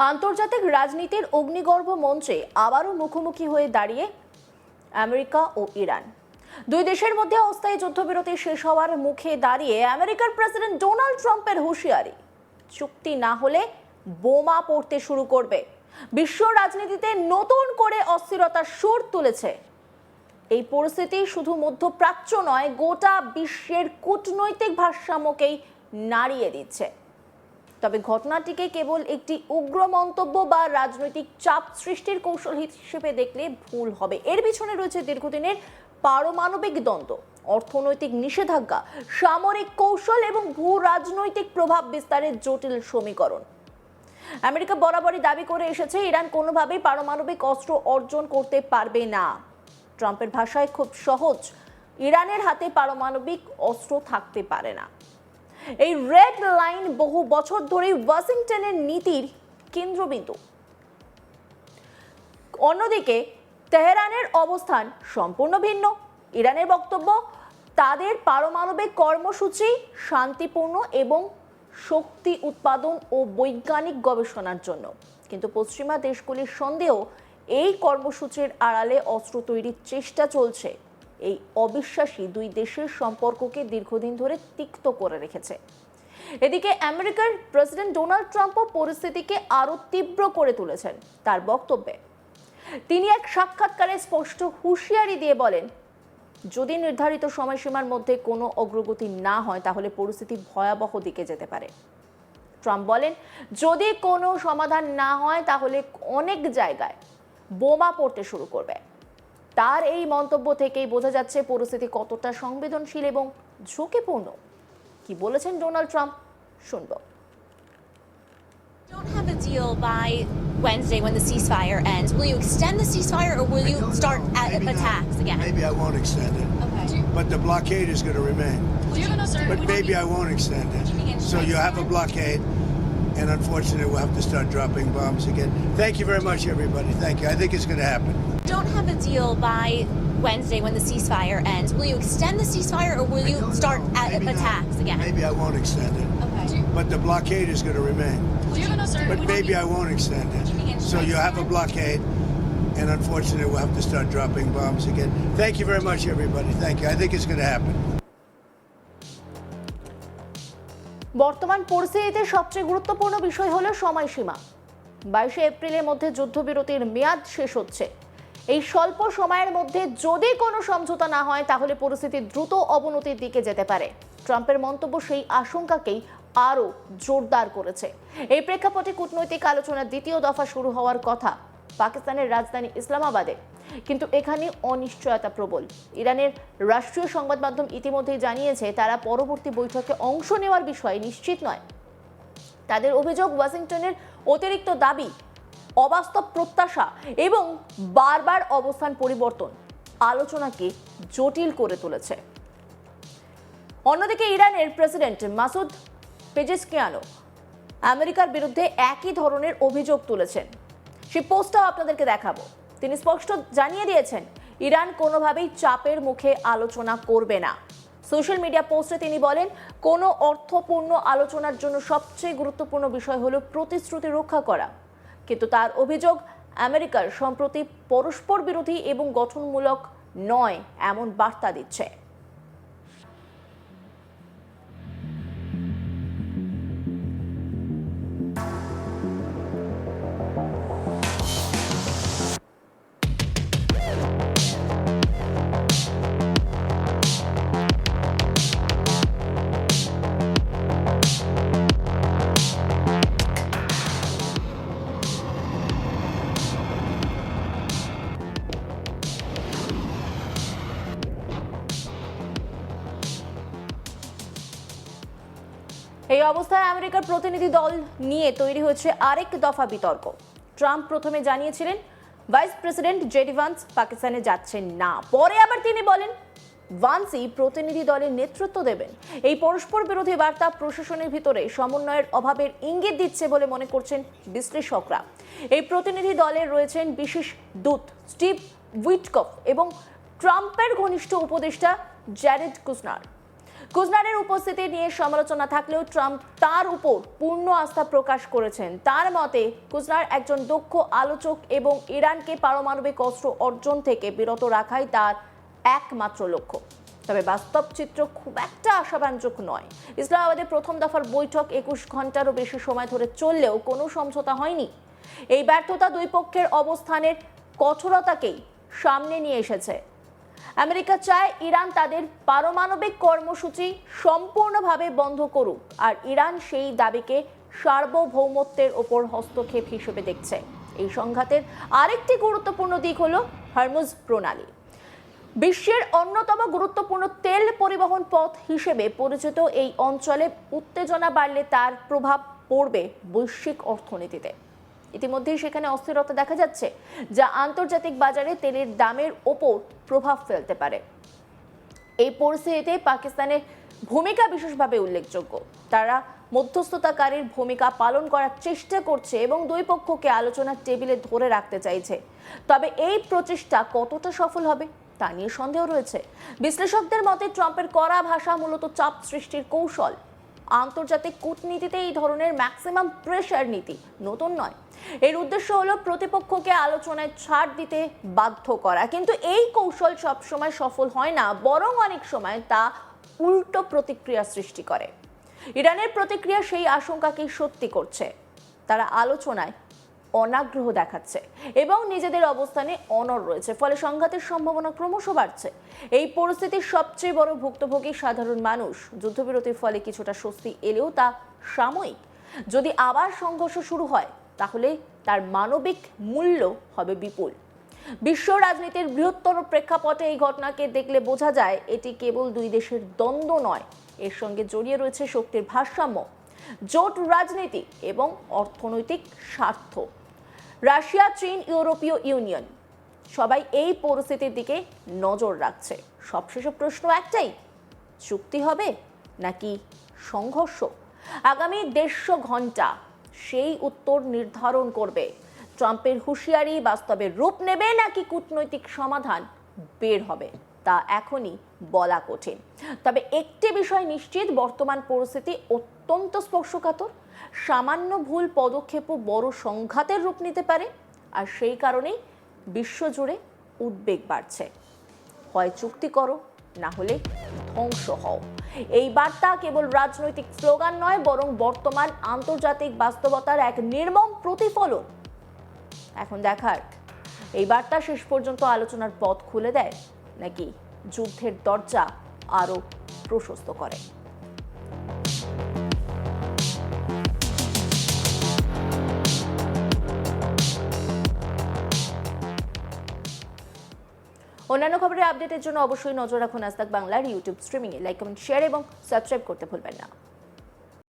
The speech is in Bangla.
আন্তর্জাতিক রাজনীতির অগ্নিগর্ভ মঞ্চে আবারও মুখোমুখি হয়ে দাঁড়িয়ে আমেরিকা ও ইরান। দুই দেশের মধ্যে অস্থায়ী যুদ্ধবিরতি শেষ হওয়ার মুখে দাঁড়িয়ে আমেরিকার প্রেসিডেন্ট ডোনাল্ড ট্রাম্পের হুঁশিয়ারি, চুক্তি না হলে বোমা পড়তে শুরু করবে। বিশ্ব রাজনীতিতে নতুন করে অস্থিরতার সুর তুলেছে। এই পরিস্থিতি শুধু মধ্যপ্রাচ্য নয়, গোটা বিশ্বের কূটনৈতিক ভারসাম্যকেই নাড়িয়ে দিচ্ছে। তবে ঘটনাটিকে কেবল একটি উগ্র মন্তব্য বা রাজনৈতিক চাপ সৃষ্টির কৌশল হিসেবে দেখলে ভুল হবে। এর পিছনে রয়েছে দীর্ঘদিনের পারমাণবিক দ্বন্দ্ব, অর্থনৈতিক নিষেধাজ্ঞা, সামরিক কৌশল এবং ভূ রাজনৈতিক প্রভাব বিস্তারের জটিল সমীকরণ। আমেরিকা বরাবরই দাবি করে এসেছে ইরান কোনোভাবেই পারমাণবিক অস্ত্র অর্জন করতে পারবে না। ট্রাম্পের ভাষায় খুব সহজ, ইরানের হাতে পারমাণবিক অস্ত্র থাকতে পারে না। এই রেড লাইন বহু বছর ধরে ওয়াশিংটনের নীতির কেন্দ্রবিন্দু। অন্যদিকে তেহরানের অবস্থান সম্পূর্ণ ভিন্ন। ইরানের বক্তব্য, তাদের পারমাণবিক কর্মসূচি শান্তিপূর্ণ এবং শক্তি উৎপাদন ও বৈজ্ঞানিক গবেষণার জন্য। কিন্তু পশ্চিমা দেশগুলির সন্দেহ, এই কর্মসূচির আড়ালে অস্ত্র তৈরির চেষ্টা চলছে। এই অবিশ্বাসী দুই দেশের সম্পর্ককে দীর্ঘদিন ধরে তিক্ত করে রেখেছে। এদিকে আমেরিকার প্রেসিডেন্ট ডোনাল্ড ট্রাম্পও পরিস্থিতিকে আরো তীব্র করে তুলেছেন। তার বক্তব্যে তিনি এক সাক্ষাৎকারে স্পষ্ট হুঁশিয়ারি দিয়ে বলেন, যদি নির্ধারিত সময়সীমার মধ্যে কোনো অগ্রগতি না হয় তাহলে পরিস্থিতি ভয়াবহ দিকে যেতে পারে। ট্রাম্প বলেন, যদি কোনো সমাধান না হয় তাহলে অনেক জায়গায় বোমা পড়তে শুরু করবে। তার এই মন্তব্য থেকেই বোঝা যাচ্ছে পরিস্থিতি কতটা সংবেদনশীল এবং ঝুঁকিপূর্ণ। কি বলেছেন ডোনাল্ড ট্রাম্প, শুনবো। Don't have a deal by Wednesday when the ceasefire ends. Will you extend the ceasefire or will you start attacks again? Maybe I won't extend it. Okay. But the blockade is going to remain. But maybe I won't extend it. So you have a blockade, and unfortunately we'll have to start dropping bombs again. Thank you very much, everybody. Thank you. I think it's going to happen. Don't have a deal by Wednesday when the ceasefire ends. Will you extend the ceasefire or will you start attacks again? Maybe I won't extend it. Okay. But the blockade is going to remain. But maybe I won't extend it. So you have a blockade, and unfortunately we'll have to start dropping bombs again. Thank you very much, everybody. Thank you. I think it's going to happen. বর্তমান পরিস্থিতিতে সবচেয়ে গুরুত্বপূর্ণ বিষয় হলো সময়সীমা। 22 এপ্রিলের মধ্যে যুদ্ধবিরতির মেয়াদ শেষ হচ্ছে। এই স্বল্প সময়ের মধ্যে যদি কোনো সমঝোতা না হয় তাহলে পরিস্থিতি দ্রুত অবনতির দিকে যেতে পারে। ট্রাম্পের মন্তব্য সেই আশঙ্কাকেই আরও জোরদার করেছে। এই প্রেক্ষাপটে কূটনৈতিক আলোচনার দ্বিতীয় দফা শুরু হওয়ার কথা পাকিস্তানের রাজধানী ইসলামাবাদে, কিন্তু এখানে অনিশ্চয়তা প্রবল। ইরানের রাষ্ট্রীয় সংবাদ মাধ্যম ইতিমধ্যেই জানিয়েছে তারা পরবর্তী বৈঠকে অংশ নেওয়ার বিষয়ে নিশ্চিত নয়। তাদের অভিযোগ, ওয়াশিংটনের অতিরিক্ত দাবি, অবাস্তব প্রত্যাশা এবং বারবার অবস্থান পরিবর্তন আলোচনাকে জটিল করে তুলেছে। অন্যদিকে ইরানের প্রেসিডেন্ট মাসুদ পেজেশকিয়ানও আমেরিকার বিরুদ্ধে একই ধরনের অভিযোগ তুলেছেন। সেই পোস্টটাও আপনাদেরকে দেখাবো। তিনি স্পষ্ট জানিয়ে দিয়েছেন, ইরান কোনোভাবেই চাপের মুখে আলোচনা করবে না। সোশ্যাল মিডিয়া পোস্টে তিনি বলেন, কোনো অর্থপূর্ণ আলোচনার জন্য সবচেয়ে গুরুত্বপূর্ণ বিষয় হলো প্রতিশ্রুতি রক্ষা করা। কিন্তু তার অভিযোগ, আমেরিকার সম্প্রতি পরস্পর বিরোধী এবং গঠনমূলক নয় এমন বার্তা দিচ্ছে। এই অবস্থায় আমেরিকার প্রতিনিধি দল নিয়ে তৈরি হয়েছে আরেক দফা বিতর্ক। ট্রাম্প প্রথমে জানিয়েছিলেন ভাইস প্রেসিডেন্ট জেডি ভান্স পাকিস্তানে যাচ্ছেন না। পরে আবার তিনি বলেন ভান্সই প্রতিনিধি দলের নেতৃত্ব দেবেন। এই পরস্পর বিরোধী বার্তা প্রশাসনের ভিতরে সমন্বয়ের অভাবের ইঙ্গিত দিচ্ছে বলে মনে করছেন বিশ্লেষকরা। এই প্রতিনিধি দলে রয়েছেন বিশেষ দূত স্টিভ উইটকফ এবং ট্রাম্পের ঘনিষ্ঠ উপদেষ্টা জ্যারেড কুশনার। কুজনারের উপস্থিতি নিয়ে সমালোচনা থাকলেও ট্রাম্প তার উপর পূর্ণ আস্থা প্রকাশ করেছেন। তার মতে কুজনার একজন দক্ষ আলোচক এবং ইরানকে পারমাণবিক অস্ত্র অর্জন থেকে বিরত রাখাই তার একমাত্র লক্ষ্য। তবে বাস্তব চিত্র খুব একটা আশাব্যঞ্জক নয়। ইসলামাবাদে প্রথম দফার বৈঠক 21 ঘন্টারও বেশি সময় ধরে চললেও কোনো সমঝোতা হয়নি। এই ব্যর্থতা দুই পক্ষের অবস্থানের কঠোরতাকেই সামনে নিয়ে এসেছে। আমেরিকা চায় ইরান তাদের পারমাণবিক কর্মসূচি সম্পূর্ণভাবে বন্ধ করুক, আর ইরান সেই দাবিকে সার্বভৌমত্বের ওপর হস্তক্ষেপ হিসেবে দেখছে। এই সংঘাতের আরেকটি গুরুত্বপূর্ণ দিক হলো হরমুজ প্রণালী। বিশ্বের অন্যতম গুরুত্বপূর্ণ তেল পরিবহন পথ হিসেবে পরিচিত এই অঞ্চলে উত্তেজনা বাড়লে তার প্রভাব পড়বে বৈশ্বিক অর্থনীতিতে। ইতিমধ্যেই সেখানে অস্থিরতা দেখা যাচ্ছে, যা আন্তর্জাতিক বাজারে তেলের দামের ওপর প্রভাব ফেলতে পারে। এই পরিস্থিতিতে পাকিস্তানের ভূমিকা বিশেষভাবে উল্লেখযোগ্য। তারা মধ্যস্থতাকারীর ভূমিকা পালন করার চেষ্টা করছে এবং দুই পক্ষকে আলোচনার টেবিলে ধরে রাখতে চাইছে। তবে এই প্রচেষ্টা কতটা সফল হবে তা নিয়ে সন্দেহ রয়েছে। বিশ্লেষকদের মতে ট্রাম্পের কড়া ভাষা মূলত চাপ সৃষ্টির কৌশল। আন্তর্জাতিক কূটনীতিতে এই ধরনের ম্যাক্সিমাম প্রেশার নীতি নতুন নয়। এর উদ্দেশ্য হলো প্রতিপক্ষকে আলোচনায় ছাড় দিতে বাধ্য করা। কিন্তু এই কৌশল সবসময় সফল হয় না, বরং অনেক সময় তা উল্টো প্রতিক্রিয়া সৃষ্টি করে। ইরানের প্রতিক্রিয়া সেই আশঙ্কাকেই সত্যি করছে। তারা আলোচনায় অনাগ্রহ দেখাচ্ছে এবং নিজেদের অবস্থানে অনড় রয়েছে, ফলে সংঘাতের সম্ভাবনা ক্রমশ বাড়ছে। এই পরিস্থিতির সবচেয়ে বড় ভুক্তভোগী সাধারণ মানুষ। যুদ্ধবিরতির ফলে কিছুটা স্বস্তি এলেও তা সাময়িক। যদি আবার সংঘর্ষ শুরু হয় তাহলে তার মানবিক মূল্য হবে বিপুল। বিশ্ব রাজনীতির বৃহত্তর প্রেক্ষাপটে এই ঘটনাকে দেখলে বোঝা যায় এটি কেবল দুই দেশের দ্বন্দ্ব নয়, এর সঙ্গে জড়িয়ে রয়েছে শক্তির ভারসাম্য, জোট রাজনীতি এবং অর্থনৈতিক স্বার্থ। রাশিয়া, চীন, ইউরোপীয় ইউনিয়ন সবাই এই পরিস্থিতির দিকে নজর রাখছে। সবশেষে প্রশ্ন একটাই, চুক্তি হবে নাকি সংঘর্ষ? আগামী 150 ঘন্টা সেই উত্তর নির্ধারণ করবে। ট্রাম্পের হুঁশিয়ারি বাস্তবের রূপ নেবে নাকি কূটনৈতিক সমাধান বের হবে তা এখনই বলা কঠিন। তবে একটি বিষয় নিশ্চিত, বর্তমান পরিস্থিতি অত্যন্ত স্পর্শকাতর। সামান্য ভুল পদক্ষেপও বড় সংঘাতের রূপ নিতে পারে, আর সেই কারণেই বিশ্বজুড়ে উদ্বেগ বাড়ছে। হয় চুক্তি করো, না হলে ধ্বংস হও। এই বার্তা কেবল রাজনৈতিক স্লোগান নয়, বরং বর্তমান আন্তর্জাতিক বাস্তবতার এক নির্মম প্রতিফলন। এখন দেখার এই বার্তা শেষ পর্যন্ত আলোচনার পথ খুলে দেয় নাকি যুদ্ধের দরজা আরো প্রশস্ত করে। অন্যান্য খবরের আপডেটের জন্য অবশ্যই নজর রাখুন আজ তাক বাংলার ইউটিউব স্ট্রিমিংয়ে। লাইক, কমেন্ট, শেয়ার এবং সাবস্ক্রাইব করতে ভুলবেন না।